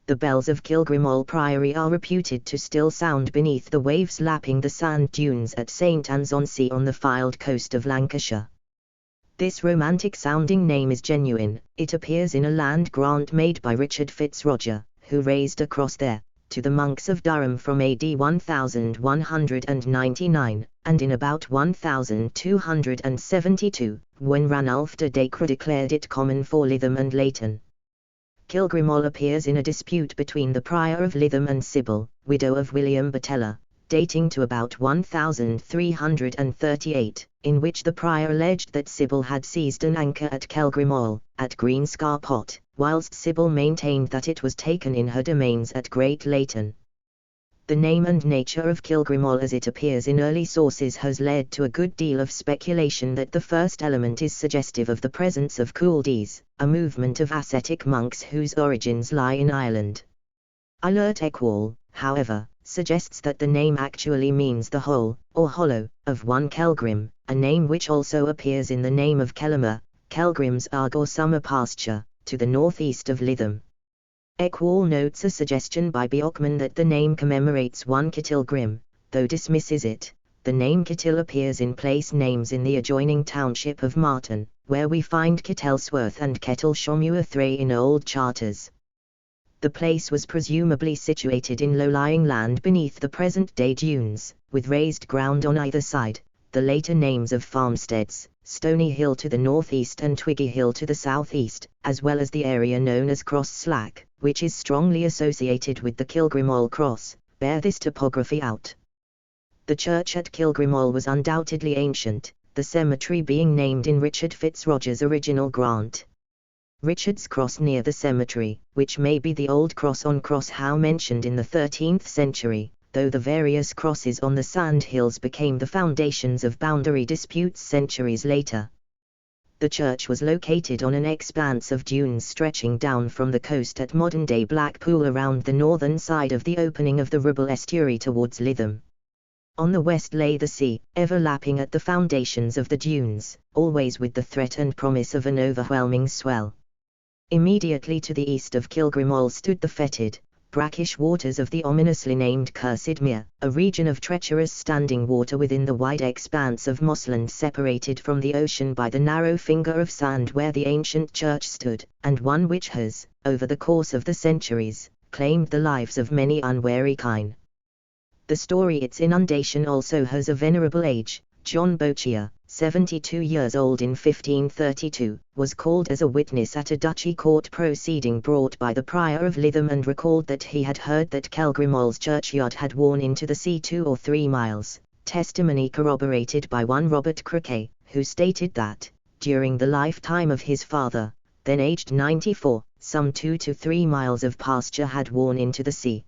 The bells of Kilgrimol Priory are reputed to still sound beneath the waves lapping the sand dunes at St Anne's-on-Sea on the Fylde Coast of Lancashire. This romantic-sounding name is genuine. It appears in a land grant made by Richard Fitzroger, who raised a cross there, to the monks of Durham from AD 1199, and in about 1272, when Ranulph de Dacre declared it common for Lytham and Leighton. Kilgrimol appears in a dispute between the Prior of Lytham and Sybil, widow of William Batella, dating to about 1338, in which the Prior alleged that Sybil had seized an anchor at Kilgrimol, at Green Scar Pot, whilst Sybil maintained that it was taken in her domains at Great Leighton. The name and nature of Kilgrimol as it appears in early sources has led to a good deal of speculation that the first element is suggestive of the presence of Cooldees, a movement of ascetic monks whose origins lie in Ireland. Eilert Ekwall, however, suggests that the name actually means the hole, or hollow, of one Kelgrim, a name which also appears in the name of Kellimer, Kelgrim's Arg or summer pasture, to the northeast of Lytham. Ekwall notes a suggestion by Bjorkman that the name commemorates one Kittilgrim, though dismisses it. The name Kittil appears in place names in the adjoining township of Marton, where we find Kittelsworth and Kettleshomewthray in old charters. The place was presumably situated in low-lying land beneath the present-day dunes, with raised ground on either side. The later names of farmsteads, Stony Hill to the northeast and Twiggy Hill to the southeast, as well as the area known as Cross Slack, which is strongly associated with the Kilgrimol Cross, bear this topography out. The church at Kilgrimol was undoubtedly ancient, the cemetery being named in Richard Fitzroger's original grant. Richard's Cross near the cemetery, which may be the old cross on Cross How mentioned in the 13th century, though the various crosses on the sand hills became the foundations of boundary disputes centuries later. The church was located on an expanse of dunes stretching down from the coast at modern-day Blackpool around the northern side of the opening of the Ribble estuary towards Lytham. On the west lay the sea, ever lapping at the foundations of the dunes, always with the threat and promise of an overwhelming swell. Immediately to the east of Kilgrimol stood the fetid, brackish waters of the ominously named Cursed Mere, a region of treacherous standing water within the wide expanse of mossland separated from the ocean by the narrow finger of sand where the ancient church stood, and one which has, over the course of the centuries, claimed the lives of many unwary kine. The story its inundation also has a venerable age. John Bochier, 72 years old in 1532, was called as a witness at a duchy court proceeding brought by the Prior of Lytham and recalled that he had heard that Kilgrimol's churchyard had worn into the sea 2 or 3 miles, testimony corroborated by one Robert Croquet, who stated that, during the lifetime of his father, then aged 94, some 2 to 3 miles of pasture had worn into the sea.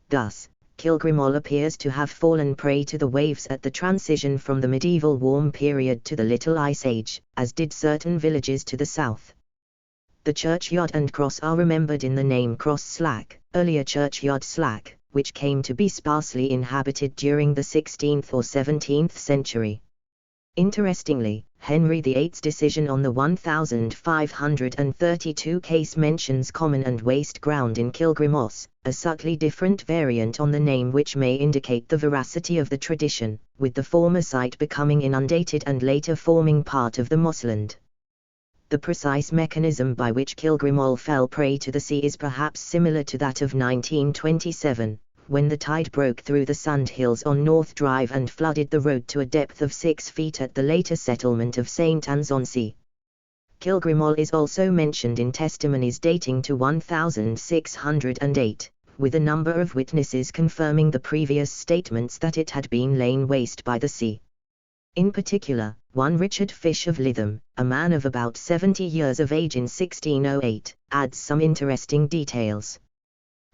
Thus, Kilgrimol appears to have fallen prey to the waves at the transition from the medieval warm period to the Little Ice Age, as did certain villages to the south. The churchyard and cross are remembered in the name Cross Slack, earlier Churchyard Slack, which came to be sparsely inhabited during the 16th or 17th century. Interestingly, Henry VIII's decision on the 1532 case mentions common and waste ground in Kilgrimos, a subtly different variant on the name which may indicate the veracity of the tradition, with the former site becoming inundated and later forming part of the mossland. The precise mechanism by which Kilgrimol fell prey to the sea is perhaps similar to that of 1927. When the tide broke through the sandhills on North Drive and flooded the road to a depth of 6 feet at the later settlement of St Anne's-on-Sea. Kilgrimol is also mentioned in testimonies dating to 1608, with a number of witnesses confirming the previous statements that it had been lain waste by the sea. In particular, one Richard Fish of Lytham, a man of about 70 years of age in 1608, adds some interesting details.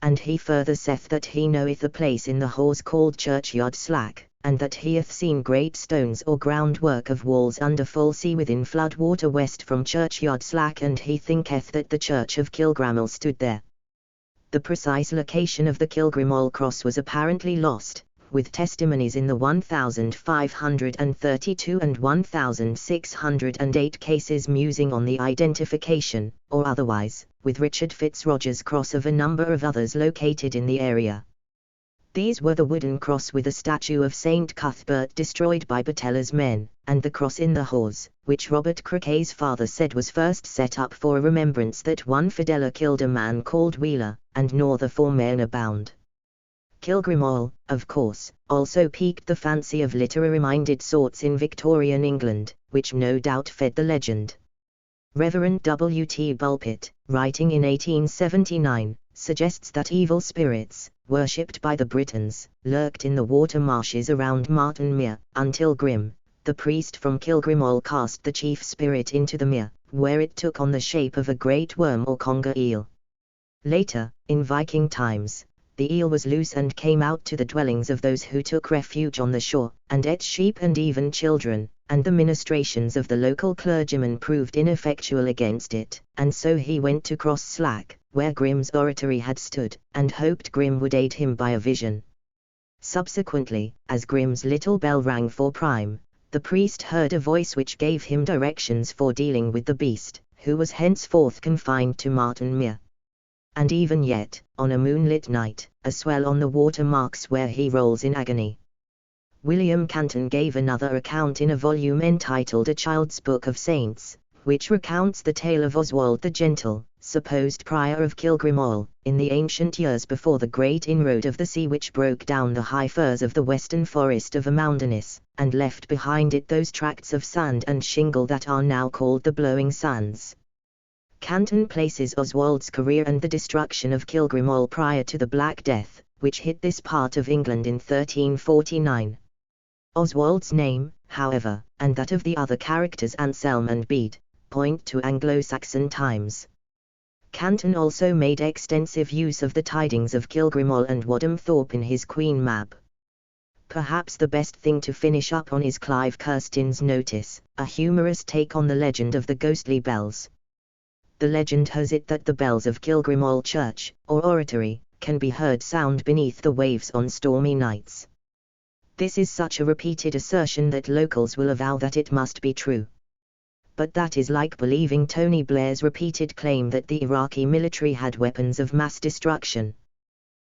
And he further saith that he knoweth a place in the Hawes called Churchyard Slack, and that he hath seen great stones or groundwork of walls under full sea within flood water west from Churchyard Slack, and he thinketh that the church of Kilgrimol stood there. The precise location of the Kilgrimol cross was apparently lost, with testimonies in the 1532 and 1608 cases musing on the identification, or otherwise, with Richard Fitzroger's cross of a number of others located in the area. These were the wooden cross with a statue of Saint Cuthbert destroyed by Batella's men, and the cross in the hawse, which Robert Croquet's father said was first set up for a remembrance that one Fidela killed a man called Wheeler, and nor the former bound. Kilgrimol, of course, also piqued the fancy of literary-minded sorts in Victorian England, which no doubt fed the legend. Reverend W. T. Bulpett, writing in 1879, suggests that evil spirits, worshipped by the Britons, lurked in the water marshes around Martin Mere, until Grim, the priest from Kilgrimol, cast the chief spirit into the mere, where it took on the shape of a great worm or conger eel. Later, in Viking times, the eel was loose and came out to the dwellings of those who took refuge on the shore, and ate sheep and even children, and the ministrations of the local clergyman proved ineffectual against it, and so he went to Cross Slack, where Grim's oratory had stood, and hoped Grim would aid him by a vision. Subsequently, as Grim's little bell rang for prime, the priest heard a voice which gave him directions for dealing with the beast, who was henceforth confined to Martin Mere. And even yet, on a moonlit night, a swell on the water marks where he rolls in agony. William Canton gave another account in a volume entitled A Child's Book of Saints, which recounts the tale of Oswald the Gentle, supposed prior of Kilgrimol, in the ancient years before the great inroad of the sea which broke down the high firs of the western forest of Amounderness, and left behind it those tracts of sand and shingle that are now called the Blowing Sands. Canton places Oswald's career and the destruction of Kilgrimol prior to the Black Death, which hit this part of England in 1349. Oswald's name, however, and that of the other characters Anselm and Bede, point to Anglo-Saxon times. Canton also made extensive use of the tidings of Kilgrimol and Wadham Thorpe in his Queen Mab. Perhaps the best thing to finish up on is Clive Kirsten's Notice, a humorous take on the legend of the ghostly bells. The legend has it that the bells of Kilgrimol Church, or oratory, can be heard sound beneath the waves on stormy nights. This is such a repeated assertion that locals will avow that it must be true. But that is like believing Tony Blair's repeated claim that the Iraqi military had weapons of mass destruction.